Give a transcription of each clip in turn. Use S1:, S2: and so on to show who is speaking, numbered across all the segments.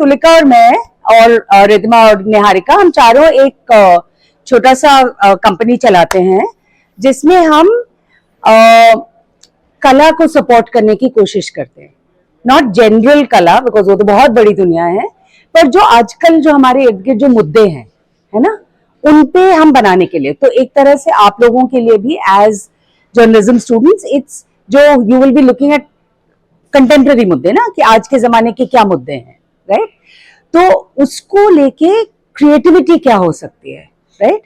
S1: तुलिका और मैं और रिद्धिमा और निहारिका, हम चारों एक छोटा सा कंपनी चलाते हैं जिसमें हम कला को सपोर्ट करने की कोशिश करते हैं। नॉट जनरल कला, बिकॉज वो तो बहुत बड़ी दुनिया है, पर जो आजकल जो हमारे इर्द गिर्द जो मुद्दे हैं, है ना, उन पे हम बनाने के लिए, तो एक तरह से आप लोगों के लिए भी एज जर्नलिज्म स्टूडेंट्स, इट्स जो you will be looking at contemporary मुद्दे ना, कि आज के जमाने के क्या मुद्दे हैं, राइट? तो उसको लेके क्रिएटिविटी क्या हो सकती है, राइट?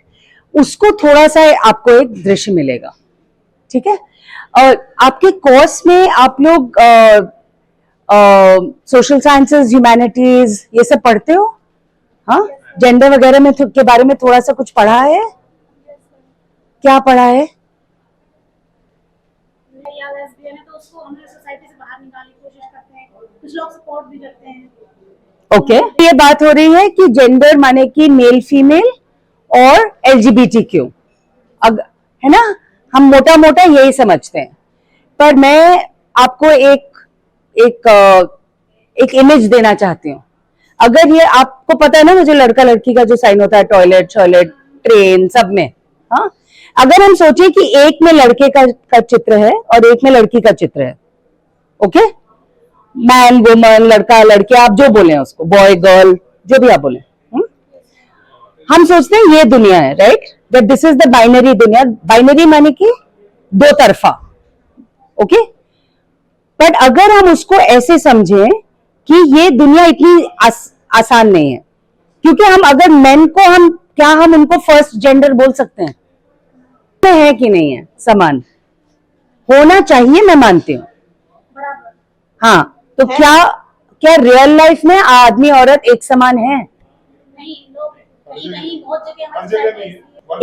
S1: उसको थोड़ा सा आपको एक दृश्य मिलेगा, ठीक है? और आपके कोर्स में आप लोग सोशल साइंसेस, ह्यूमैनिटीज ये सब पढ़ते हो? हाँ, जेंडर वगैरह में के बारे में थोड़ा सा कुछ पढ़ा है? क्या पढ़ा है?
S2: तो उसको हम सोसाइटी से बाहर निकालने की कोशिश करते हैं, कुछ लोग सपोर्ट भी करते हैं।
S1: ओके, ये बात हो रही है कि जेंडर माने कि मेल फीमेल और LGBTQ, है ना, हम मोटा मोटा यही समझते हैं। पर मैं आपको एक इमेज देना चाहती हूँ। अगर ये आपको पता है ना, मुझे लड़का लड़की का जो साइन होता है टॉयलेट, ट्रेन, सब में, हाँ, अगर हम सोचे कि एक में लड़के का चित्र है और एक में लड़की का चित्र है, ओके, मैन वुमन, लड़का लड़की, आप जो बोले उसको, बॉय गर्ल, जो भी आप बोले, हम सोचते हैं ये दुनिया है, right? That this is the binary दुनिया। बाइनरी माने कि दो तरफा, ओके? बट अगर हम उसको ऐसे समझें कि ये दुनिया इतनी आसान नहीं है, क्योंकि हम अगर मेन को हम उनको फर्स्ट जेंडर बोल सकते हैं? है कि नहीं है? समान होना चाहिए, मैं मानती हूँ। हाँ, तो क्या रियल लाइफ में आदमी औरत एक समान है?
S2: नहीं, नहीं, बहुत जगह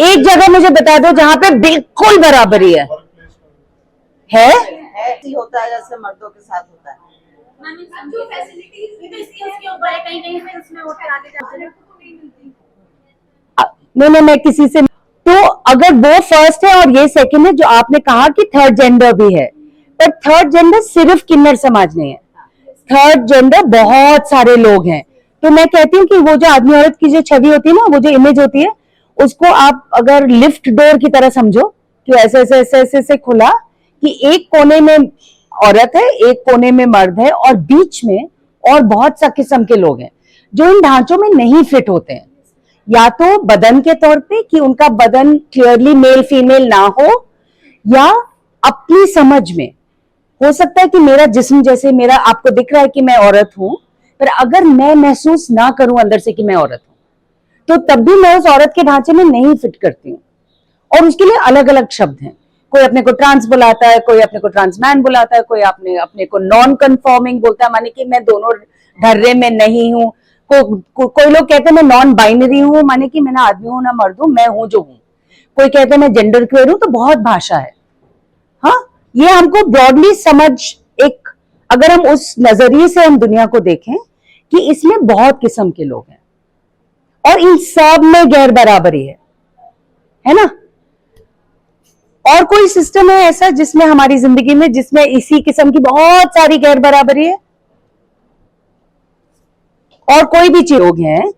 S1: एक जगह मुझे बता दो जहां पे बिल्कुल बराबरी है।
S3: ऐसी होता है जैसे मर्दों के साथ होता है।
S1: नहीं, मैं किसी से, तो अगर वो फर्स्ट है और ये सेकंड है, जो आपने कहा कि थर्ड जेंडर भी है, पर थर्ड जेंडर सिर्फ किन्नर समाज नहीं है, थर्ड जेंडर बहुत सारे लोग हैं। तो मैं कहती हूँ कि वो जो आदमी औरत की जो छवि होती है ना, वो जो इमेज होती है, उसको आप अगर लिफ्ट डोर की तरह समझो कि ऐसे ऐसे ऐसे ऐसे, ऐसे खुला कि एक कोने में औरत है, एक कोने में मर्द है, और बीच में और बहुत सा किस्म के लोग हैं जो इन ढांचों में नहीं फिट होते हैं, या तो बदन के तौर पे कि उनका बदन क्लियरली मेल फीमेल ना हो, या अपनी समझ में हो सकता है कि मेरा जिस्म, जैसे मेरा आपको दिख रहा है कि मैं औरत हूं, पर अगर मैं महसूस ना करूं अंदर से कि मैं औरत हूं, तो तब भी मैं उस औरत के ढांचे में नहीं फिट करती हूँ। और उसके लिए अलग अलग शब्द हैं, कोई अपने को ट्रांस बुलाता है, कोई अपने को ट्रांसमैन बुलाता है, कोई अपने को नॉन कन्फर्मिंग बोलता है, माने कि मैं दोनों ढर्रे में नहीं हूँ। कोई लोग कहते हैं मैं नॉन बाइनरी हूँ, माने कि मैं ना आदमी हूँ ना मर्द हूँ, मैं हूँ जो हूँ। कोई कहते हैं मैं जेंडर क्वेयर हूँ। तो बहुत भाषा है। हाँ, ये हमको ब्रॉडली समझ, एक अगर हम उस नजरिए से हम दुनिया को देखें कि इसमें बहुत किस्म के लोग हैं और इन सब में गैर बराबरी है ना? और कोई सिस्टम है ऐसा जिसमें हमारी जिंदगी में, जिसमें इसी किस्म की बहुत सारी गैर बराबरी है? और कोई भी चीज लोग हैं,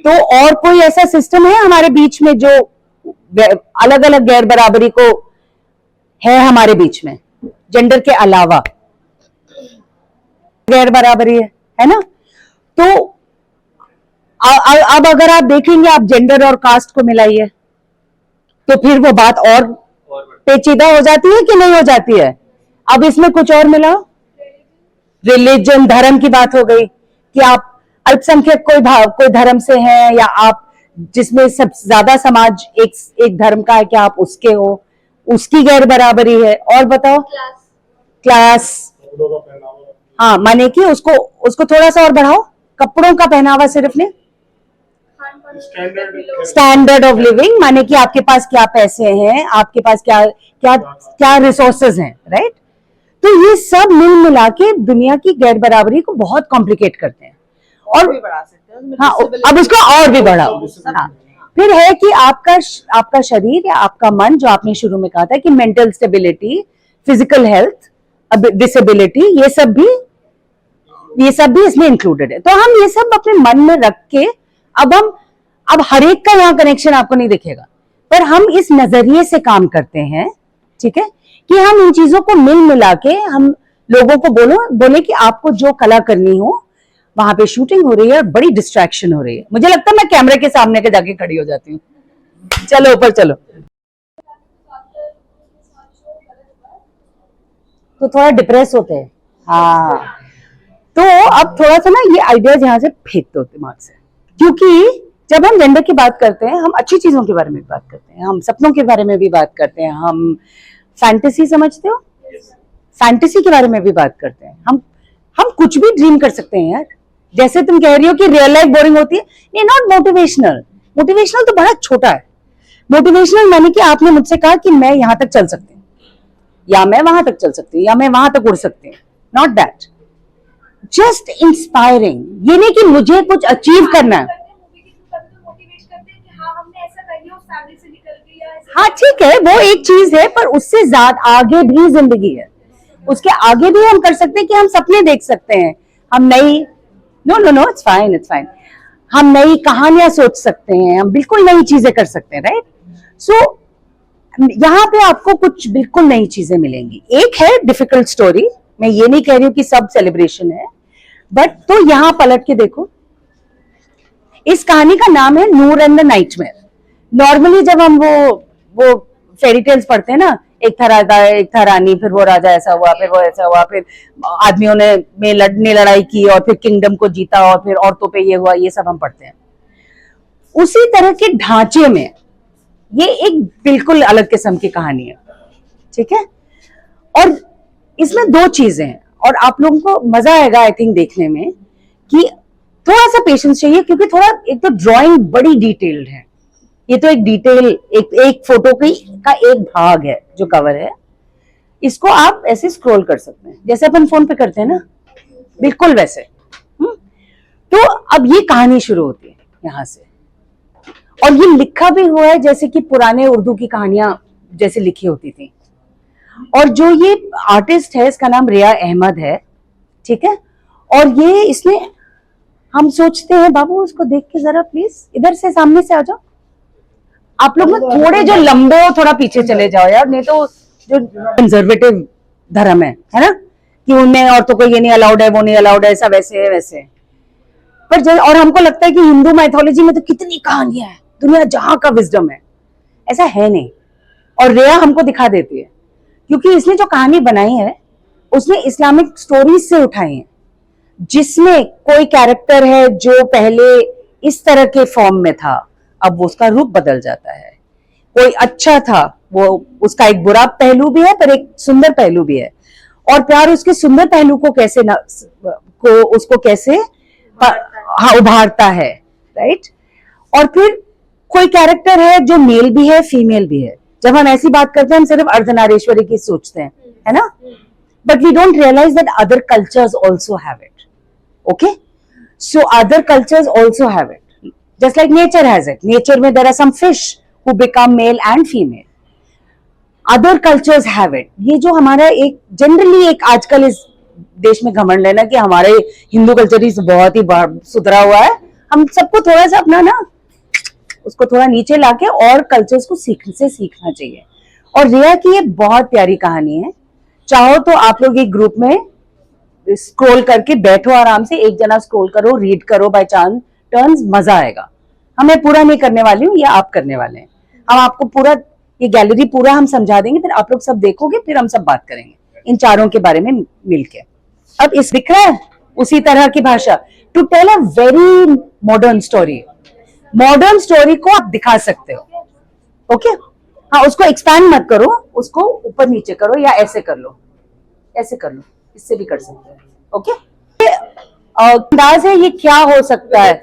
S1: तो और कोई ऐसा सिस्टम है हमारे बीच में जो अलग अलग गैर बराबरी को है हमारे बीच में, जेंडर के अलावा गैर बराबरी है ना? तो अब अगर आप देखेंगे, आप जेंडर और कास्ट को मिलाइए, तो फिर वो बात और पेचीदा हो जाती है कि नहीं हो जाती है? अब इसमें कुछ और मिलाओ, रिलीजन, धर्म की बात हो गई कि आप अल्पसंख्यक कोई धर्म से हैं, या आप जिसमें सबसे ज्यादा समाज एक धर्म का है, क्या आप उसके हो, उसकी गैर बराबरी है। और बताओ, क्लास, हाँ, माने कि उसको थोड़ा सा और बढ़ाओ, कपड़ों का पहनावा सिर्फ नहीं, स्टैंडर्ड ऑफ लिविंग, माने कि आपके पास क्या पैसे हैं, आपके पास क्या क्या क्या रिसोर्सेज हैं, राइट? तो ये सब मिल मिला के दुनिया की गैर बराबरी को बहुत कॉम्प्लिकेट करते हैं। और
S3: भी बढ़ा सकते हैं,
S1: हाँ, अब इसको और भी बढ़ाओ। हाँ, फिर है कि आपका शरीर या आपका मन, जो आपने शुरू में कहा था कि mental stability, physical health, disability, ये सब भी ये सब भी इसमें इंक्लूडेड है। तो हम ये सब अपने मन में रख के अब हर एक का यहाँ कनेक्शन आपको नहीं दिखेगा, पर हम इस नजरिए से काम करते हैं, ठीक है, कि हम इन चीजों को मिल मिला के हम लोगों को बोले कि आपको जो कला करनी हो, वहां पे शूटिंग हो रही है और बड़ी डिस्ट्रैक्शन हो रही है। मुझे लगता है मैं कैमरे के सामने के जाके खड़ी हो जाती हूँ। चलो ऊपर चलो। तो थोड़ा डिप्रेस होते हैं, हाँ। तो अब थोड़ा सा ना ये आइडियाज यहाँ से फेंक दो दिमाग से, क्योंकि जब हम जेंडर की बात करते हैं, हम अच्छी चीजों के बारे में भी बात करते हैं, हम सपनों के बारे में भी बात करते हैं, हम फैंटेसी समझते हो, फैंटेसी के बारे में भी बात करते हैं। हम कुछ भी ड्रीम कर सकते हैं यार। जैसे तुम कह रही हो कि रियल लाइफ बोरिंग होती है, ये नॉट मोटिवेशनल। मोटिवेशनल तो बड़ा छोटा है। मोटिवेशनल माने कि आपने मुझसे कहा कि मैं यहां तक चल सकती हूँ, या मैं वहां तक चल सकती हूँ, या मैं वहां तक उड़ सकती हूँ। Not that, just inspiring. ये नहीं कि मुझे कुछ अचीव करना है। हाँ ठीक है, वो एक चीज है, पर उससे ज्यादा आगे भी जिंदगी है। उसके आगे भी हम कर सकते हैं कि हम सपने देख सकते हैं, हम नई नो इट्स फाइन, हम नई कहानियां सोच सकते हैं, हम बिल्कुल नई चीजें कर सकते हैं, राइट। सो यहाँ पे आपको कुछ बिल्कुल नई चीजें मिलेंगी। एक है डिफिकल्ट स्टोरी, मैं ये नहीं कह रही हूँ कि सब सेलिब्रेशन है, बट तो यहाँ पलट के देखो। इस कहानी का नाम है नूर एंड द नाइटमेयर। नॉर्मली जब हम वो फेरी टेल्स पढ़ते हैं ना, एक था राजा एक था रानी, फिर वो राजा ऐसा हुआ, फिर वो ऐसा हुआ, फिर आदमियों ने लड़ाई की और फिर किंगडम को जीता और फिर औरतों पे ये हुआ, ये सब हम पढ़ते हैं। उसी तरह के ढांचे में ये एक बिल्कुल अलग किस्म की कहानी है, ठीक है। और इसमें दो चीजें हैं, और आप लोगों को मजा आएगा आई थिंक देखने में, कि थोड़ा सा पेशेंस चाहिए, क्योंकि थोड़ा एक तो ड्राइंग बड़ी डिटेल्ड है। ये तो एक डिटेल एक फोटो का एक भाग है जो कवर है। इसको आप ऐसे स्क्रॉल कर सकते हैं जैसे अपन फोन पे करते हैं ना, बिल्कुल वैसे। तो अब ये कहानी शुरू होती है यहां से, और ये लिखा भी हुआ है जैसे कि पुराने उर्दू की कहानियां जैसे लिखी होती थी। और जो ये आर्टिस्ट है इसका नाम रिया अहमद है, ठीक है। और ये इसने, हम सोचते हैं बाबू उसको देख के जरा प्लीज इधर से सामने से आ जाओ। आप लोग ना थोड़े जो लंबे हो थोड़ा पीछे चले जाओ यार, नहीं तो जो कंजर्वेटिव धर्म है ना, कि उनमें औरतों को ये नहीं अलाउड है, वो नहीं अलाउड है, ऐसा वैसे है वैसे। पर और हमको लगता है कि हिंदू माइथोलॉजी में तो कितनी कहानियां हैं, दुनिया जहां का विजडम है, ऐसा है नहीं। और रिया हमको दिखा देती है, क्योंकि इसने जो कहानी बनाई है उसने इस्लामिक स्टोरीज से उठाई है, जिसमें कोई कैरेक्टर है जो पहले इस तरह के फॉर्म में था, अब उसका रूप बदल जाता है। कोई अच्छा था, वो उसका एक बुरा पहलू भी है पर एक सुंदर पहलू भी है, और प्यार उसके सुंदर पहलू को उसको कैसे उभारता है, राइट। और फिर कोई कैरेक्टर है जो मेल भी है फीमेल भी है। जब हम ऐसी बात करते हैं हम सिर्फ अर्धनारीश्वरी की सोचते हैं, है ना, but we don't realise that other cultures also have it, okay. So other cultures also have it, just like nature has it. Nature में there are some fish who become male and female. Other cultures have it. ये जो हमारा एक generally एक आजकल इस देश में घमंड है ना कि हमारे हिंदू कल्चर ही बहुत ही सुधरा हुआ है, हम सबको थोड़ा सा अपना ना उसको थोड़ा नीचे लाके और कल्चर्स को सीखना चाहिए। और रिया की ये बहुत प्यारी कहानी है। चाहो तो आप लोग एक ग्रुप में स्क्रॉल करके बैठो आराम से, एक जना स्क्रॉल करो, रीड करो बाय चांस टर्न्स, मजा आएगा। हमें पूरा नहीं करने वाली हूँ, ये आप करने वाले हैं। हम आपको पूरा ये गैलरी पूरा हम समझा देंगे, फिर आप लोग सब देखोगे, फिर हम सब बात करेंगे इन चारों के बारे में मिलके। अब इस दिख रहा है उसी तरह की भाषा, to tell a very modern story. Modern story को आप दिखा सकते हो, ओके। हाँ, उसको एक्सपैंड मत करो, उसको ऊपर नीचे करो या ऐसे कर लो, ऐसे कर लो, इससे भी कर सकते हो, ओके। अंदाज है ये क्या हो सकता है।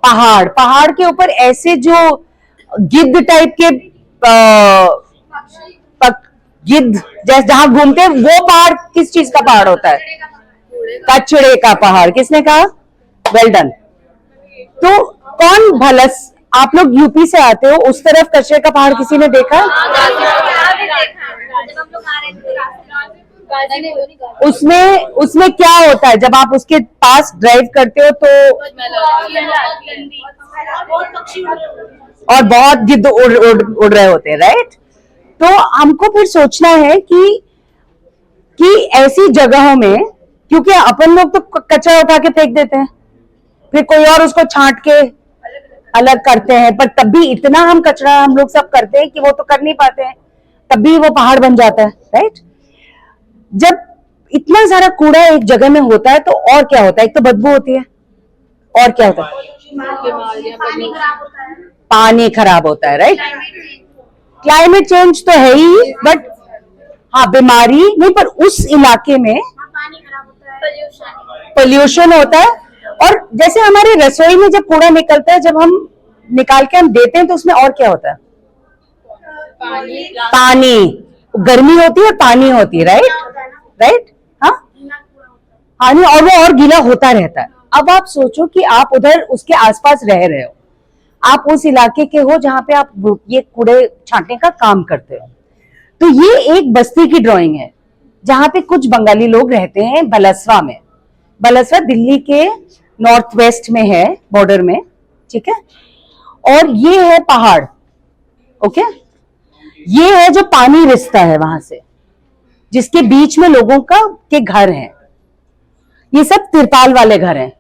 S1: पहाड़ के ऊपर ऐसे जो गिद्ध टाइप के गिद्ध जैसे जहां घूमते हैं, वो पहाड़ किस चीज का पहाड़ होता है? कचड़े का पहाड़। किसने कहा? Well done. तो कौन भलस, आप लोग यूपी से आते हो, उस तरफ कचड़े का पहाड़ किसी ने देखा? उसमें उसमें क्या होता है, जब आप उसके पास ड्राइव करते हो तो
S2: बहुत पक्षी उड़ रहे होते हैं।
S1: और बहुत गिद्ध उड़ रहे होते हैं, राइट। तो हमको फिर सोचना है कि ऐसी जगहों में, क्योंकि अपन लोग तो कचरा उठा के फेंक देते हैं, फिर कोई और उसको छांट के अलग करते हैं, पर तब भी इतना हम कचरा हम लोग सब करते हैं कि वो तो कर नहीं पाते हैं, तब भी वो पहाड़ बन जाता है, राइट। जब इतना सारा कूड़ा एक जगह में होता है तो और क्या होता है, एक तो बदबू होती है, और क्या होता है,
S2: पानी खराब होता है,
S1: पानी खराब होता है, राइट। क्लाइमेट चेंज तो है ही, बट हाँ बीमारी नहीं, पर उस इलाके में
S2: पानी खराब होता है,
S1: पोल्यूशन होता है। और जैसे हमारे रसोई में जब कूड़ा निकलता है, जब हम निकाल के हम देते हैं तो उसमें और क्या होता है, पानी, गर्मी होती है, पानी होती है, राइट। हाँ हाँ, नहीं, और वो और गीला होता रहता है। अब आप सोचो कि आप उधर उसके आसपास रह रहे हो, आप उस इलाके के हो जहां पे आप ये कूड़े छांटने का काम करते हो। तो ये एक बस्ती की ड्राइंग है जहां पे कुछ बंगाली लोग रहते हैं बलसवा में। बलसवा दिल्ली के नॉर्थ वेस्ट में है, बॉर्डर में, ठीक है। और ये है पहाड़, ओके। ये है जो पानी रिसता है वहां से, जिसके बीच में लोगों के घर हैं। ये सब तिरपाल वाले घर हैं।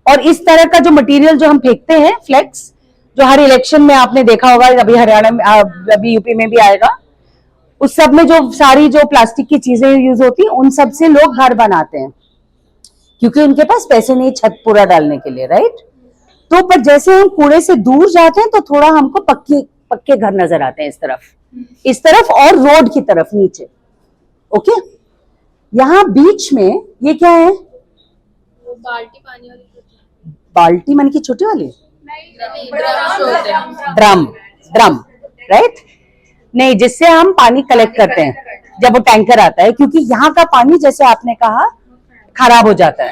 S1: और इस तरह का जो मटेरियल जो हम फेंकते हैं, फ्लेक्स, जो हर इलेक्शन में आपने देखा होगा, अभी हरियाणा में, अभी यूपी में भी आएगा, उस सब में जो सारी जो प्लास्टिक की चीजें यूज होती हैं, उन सब से लोग घर बनाते हैं, क्योंकि उनके पास पैसे नहीं छत पूरा डालने के लिए, राइट। तो पर जैसे हम कूड़े से दूर जाते हैं तो थोड़ा हमको पक्के घर नजर आते हैं, इस तरफ और रोड की तरफ नीचे, ओके। यहाँ बीच में ये क्या है,
S4: बाल्टी पानी वाली
S1: बाल्टी मन की छोटी वाली, ड्रम, राइट। नहीं, जिससे हम पानी कलेक्ट करते हैं जब वो टैंकर आता है, क्योंकि यहाँ का पानी, जैसे आपने कहा, खराब हो जाता है,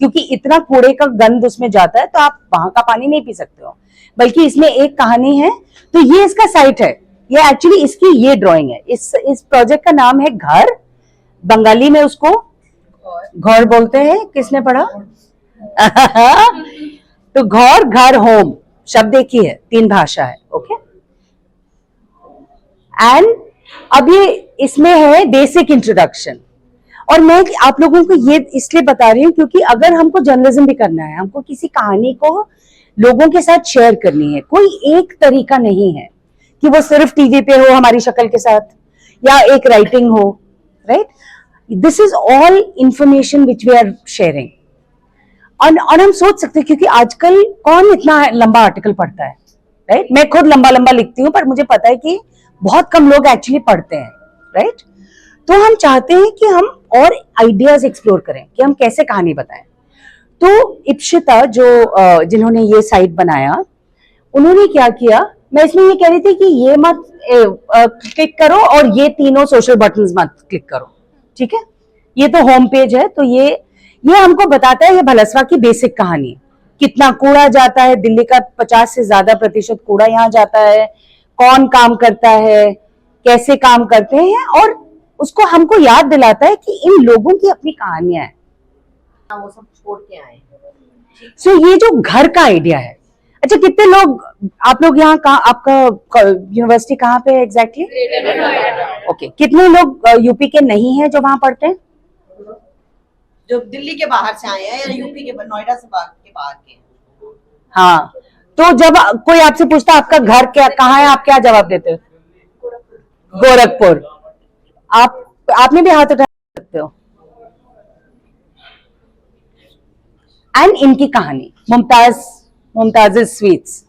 S1: क्योंकि इतना कूड़े का गंद उसमें जाता है, तो आप वहां का पानी नहीं पी सकते हो। बल्कि इसमें एक कहानी है, तो ये इसका साइट है, ये एक्चुअली इसकी ये ड्राइंग है। इस प्रोजेक्ट का नाम है घर, बंगाली में उसको घर बोलते हैं, किसने पढ़ा? तो घर होम शब्द एक ही है, 3 भाषा है, ओके। एंड अब ये इसमें है बेसिक इंट्रोडक्शन। और मैं आप लोगों को ये इसलिए बता रही हूँ क्योंकि अगर हमको जर्नलिज्म भी करना है, हमको किसी कहानी को लोगों के साथ शेयर करनी है, कोई एक तरीका नहीं है कि वो सिर्फ टीवी पे हो हमारी शक्ल के साथ, या एक राइटिंग हो, right. This is all information which we are sharing. और हम सोच सकते हैं, क्योंकि आजकल कौन इतना लंबा आर्टिकल पढ़ता है, राइट। मैं खुद लंबा लिखती हूँ, पर मुझे पता है कि बहुत कम लोग एक्चुअली पढ़ते हैं, राइट। तो हम चाहते हैं कि हम और आइडियाज एक्सप्लोर करें कि हम कैसे कहानी बताएं। तो इप्शिता जो जिन्होंने ये साइट बनाया, उन्होंने क्या किया, मैं इसमें ये कह रही थी कि ये मत क्लिक करो और ये तीनों सोशल बटन्स मत क्लिक करो, ठीक है। ये तो होम पेज है, तो ये हमको बताता है ये भलसवा की बेसिक कहानी, कितना कूड़ा जाता है, दिल्ली का 50 से ज्यादा प्रतिशत कूड़ा यहाँ जाता है, कौन काम करता है, कैसे काम करते हैं, और उसको हमको याद दिलाता है कि इन लोगों की अपनी कहानियां हैं,
S3: वो सब छोड़ के आए।
S1: सो ये जो घर का आइडिया है। अच्छा, कितने लोग आप लोग यहाँ कहाँ, आपका यूनिवर्सिटी कहाँ पे है एग्जैक्टली? ओके, कितने लोग यूपी के नहीं हैं जो वहां पढ़ते हैं?
S3: जो दिल्ली के बाहर से आए हैं या यूपी के, नोएडा से बाहर के।
S1: हाँ, तो जब कोई आपसे पूछता आपका घर क्या कहाँ है, आप क्या जवाब देते हो? गोरखपुर। आपने भी हाथ उठा सकते हो। एंड इनकी कहानी Mumtaz sweets,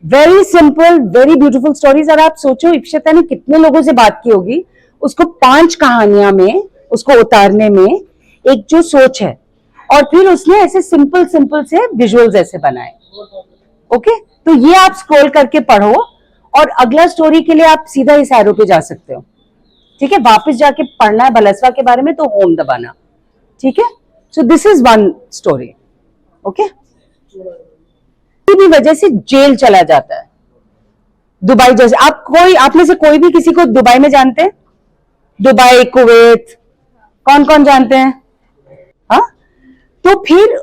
S1: very simple, very beautiful stories. और आप सोचो इप्शिता ने कितने लोगों से बात की होगी, उसको 5 कहानियां में उसको उतारने में एक जो सोच है, और फिर उसने ऐसे सिंपल से विजुअल्स ऐसे बनाए, ओके। तो ये आप स्क्रॉल करके पढ़ो, और अगला स्टोरी के लिए आप सीधा इस एरो पे जा सकते हो, ठीक है। वापस जाके पढ़ना है बलसवा के बारे में तो होम दबाना, ठीक है। So this is one story, okay. किसी भी वजह से जेल चला जाता है, दुबई जैसे। आप में से कोई भी किसी को दुबई में जानते हैं? दुबई, कुवैत, कौन कौन जानते हैं? हाँ, तो फिर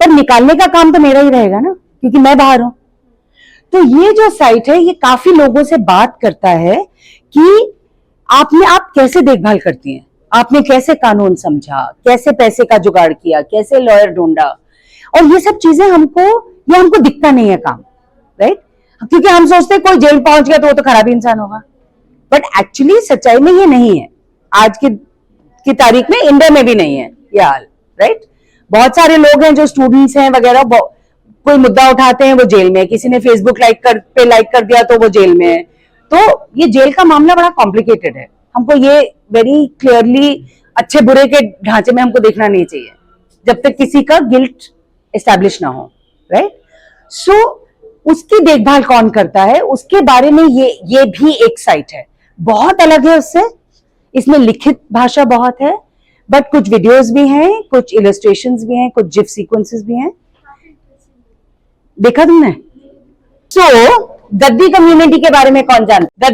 S1: पर निकालने का काम तो मेरा ही रहेगा ना, क्योंकि मैं बाहर हूं। तो ये जो साइट है ये काफी लोगों से बात करता है कि आप कैसे देखभाल करती हैं, आपने कैसे कानून समझा, कैसे पैसे का जुगाड़ किया, कैसे लॉयर ढूंढा, और ये सब चीजें हमको दिखता नहीं है काम, राइट? क्योंकि हम सोचते हैं कोई जेल पहुंच गया तो वो तो खराब इंसान होगा, बट एक्चुअली सच्चाई में ये नहीं है। आज की तारीख में इंडिया में भी नहीं है ये हाल, राइट? बहुत सारे लोग हैं जो स्टूडेंट्स हैं वगैरह, कोई मुद्दा उठाते हैं वो जेल में, किसी ने फेसबुक लाइक कर दिया तो वो जेल में है। तो ये जेल का मामला बड़ा कॉम्प्लिकेटेड है, हमको ये वेरी क्लियरली अच्छे बुरे के ढांचे में हमको देखना नहीं चाहिए जब तक किसी का गिल्ट एस्टैब्लिश ना हो, राइट? सो उसकी देखभाल कौन करता है उसके बारे में ये भी एक साइट है, बहुत अलग है उससे। इसमें लिखित भाषा बहुत है, बट कुछ वीडियोस भी हैं, कुछ इलस्ट्रेशंस भी हैं, कुछ जिफ सीक्वेंसेस भी हैं। देखा तुमने? गद्दी कम्युनिटी के बारे में कौन जानता?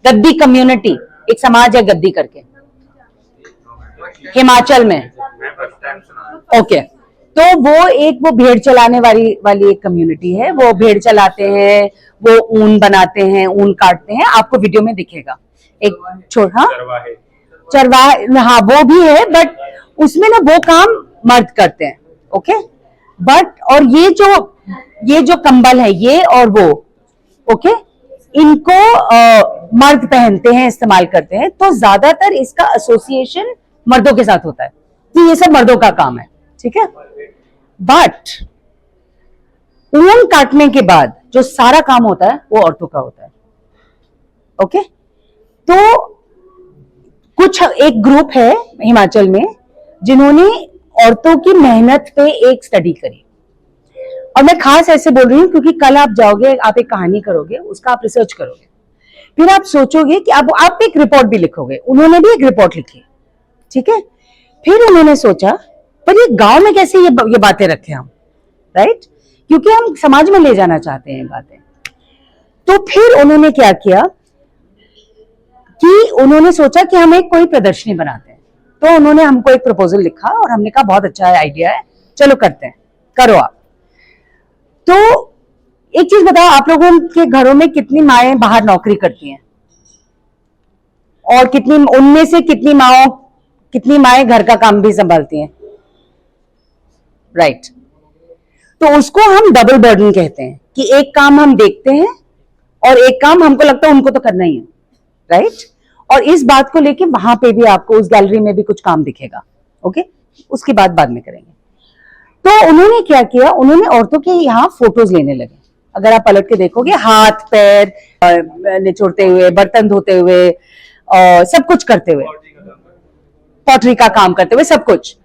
S1: गद्दी कम्युनिटी एक समाज है गद्दी करके, हिमाचल में। ओके, तो वो भेड़ चलाने वाली एक कम्युनिटी है। वो भेड़ चलाते हैं, वो ऊन बनाते हैं, ऊन काटते हैं, आपको वीडियो में दिखेगा एक छोटा चरवाहे, हाँ वो भी है, बट उसमें ना वो काम मर्द करते हैं, ओके? बट और ये जो कंबल है ये और वो, ओके, इनको मर्द पहनते हैं, इस्तेमाल करते हैं, तो ज्यादातर इसका एसोसिएशन मर्दों के साथ होता है कि ये सब मर्दों का काम है, ठीक है? बट ऊन काटने के बाद जो सारा काम होता है वो औरतों का होता है, ओके? तो एक ग्रुप है हिमाचल में जिन्होंने औरतों की मेहनत पे एक स्टडी करी, और मैं खास ऐसे बोल रही हूं क्योंकि कल आप जाओगे, आप एक कहानी करोगे, उसका आप रिसर्च करोगे, फिर आप सोचोगे कि आप एक रिपोर्ट भी लिखोगे। उन्होंने भी एक रिपोर्ट लिखी, ठीक है? फिर उन्होंने सोचा पर ये गांव में कैसे ये बातें रखे हम, राइट? क्योंकि हम समाज में ले जाना चाहते हैं बातें। तो फिर उन्होंने क्या किया कि उन्होंने सोचा कि हम एक कोई प्रदर्शनी बनाते हैं। तो उन्होंने हमको एक प्रपोजल लिखा और हमने कहा बहुत अच्छा आइडिया है, चलो करते हैं, करो आप। तो एक चीज बताओ, आप लोगों के घरों में कितनी माएं बाहर नौकरी करती हैं, और उनमें से कितनी माएं घर का काम भी संभालती हैं, राइट? तो उसको हम डबल बर्डन कहते हैं कि एक काम हम देखते हैं और एक काम हमको लगता है उनको तो करना ही है, राइट? और इस बात को लेके वहां पे भी आपको उस गैलरी में भी कुछ काम दिखेगा, ओके? उसकी बात बाद में करेंगे। तो उन्होंने क्या किया, उन्होंने औरतों के यहाँ फोटोज लेने लगे। अगर आप पलट के देखोगे, हाथ पैर निचोड़ते हुए, बर्तन धोते हुए, सब कुछ करते हुए, पॉटरी का काम करते हुए, सब कुछ।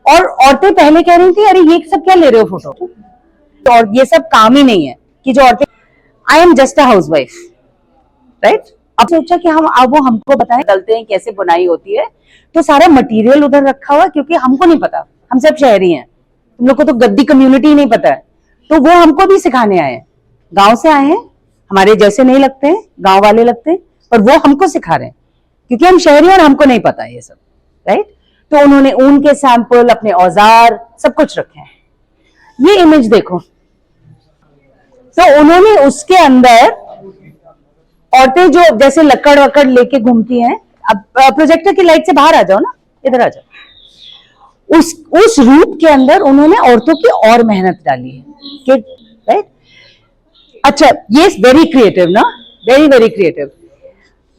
S1: और औरतें पहले कह रही थी अरे ये सब क्या ले रहे हो फोटो, तो और ये सब काम ही नहीं है कि जो औरतें, I am just a house wife, right? अब सोचा कि वो हमको बताएं चलते हैं कैसे बुनाई होती है। तो सारा मटेरियल उधर रखा हुआ, क्योंकि हमको नहीं पता, हम सब शहरी हैं, तुम लोग को तो गद्दी कम्युनिटी नहीं पता है, तो वो हमको भी सिखाने आए हैं। गांव से आए हैं, हमारे जैसे नहीं लगते हैं, गांव वाले लगते हैं, पर वो हमको सिखा रहे हैं क्योंकि हम शहरी हैं और हमको नहीं पता ये सब, राइट? तो उन्होंने ऊन के सैंपल, अपने औजार, सब कुछ रखे हैं। ये इमेज देखो, तो उन्होंने उसके अंदर औरतें जो जैसे लकड़ वकड़ लेके घूमती हैं, अब प्रोजेक्टर की लाइट से बाहर आ जाओ ना, इधर आ जाओ, उस रूप के अंदर उन्होंने औरतों की और मेहनत डाली है, राइट? अच्छा, ये वेरी क्रिएटिव ना, वेरी वेरी क्रिएटिव।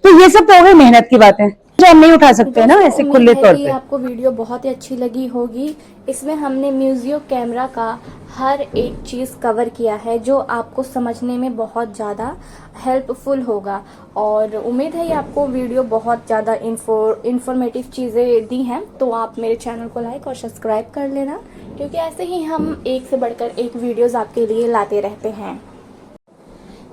S1: तो ये सब तो हो गई मेहनत की बातें जो हम नहीं उठा सकते हैं ना ऐसे खुले तौर पे।
S4: आपको वीडियो बहुत ही अच्छी लगी होगी। इसमें हमने म्यूजियो कैमरा का हर एक चीज़ कवर किया है जो आपको समझने में बहुत ज़्यादा हेल्पफुल होगा, और उम्मीद है ये आपको वीडियो बहुत ज़्यादा इंफॉर्मेटिव चीज़ें दी हैं। तो आप मेरे चैनल को लाइक और सब्सक्राइब कर लेना, क्योंकि ऐसे ही हम एक से बढ़कर एक वीडियोज़ आपके लिए लाते रहते हैं।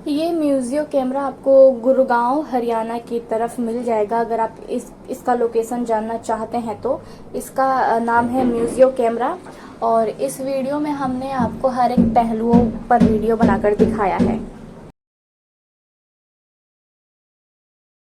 S4: ये म्यूजियो कैमरा आपको गुड़गांव हरियाणा की तरफ मिल जाएगा। अगर आप इसका लोकेशन जानना चाहते हैं तो इसका नाम है म्यूजियो कैमरा, और इस वीडियो में हमने आपको हर एक पहलुओं पर वीडियो बनाकर दिखाया है।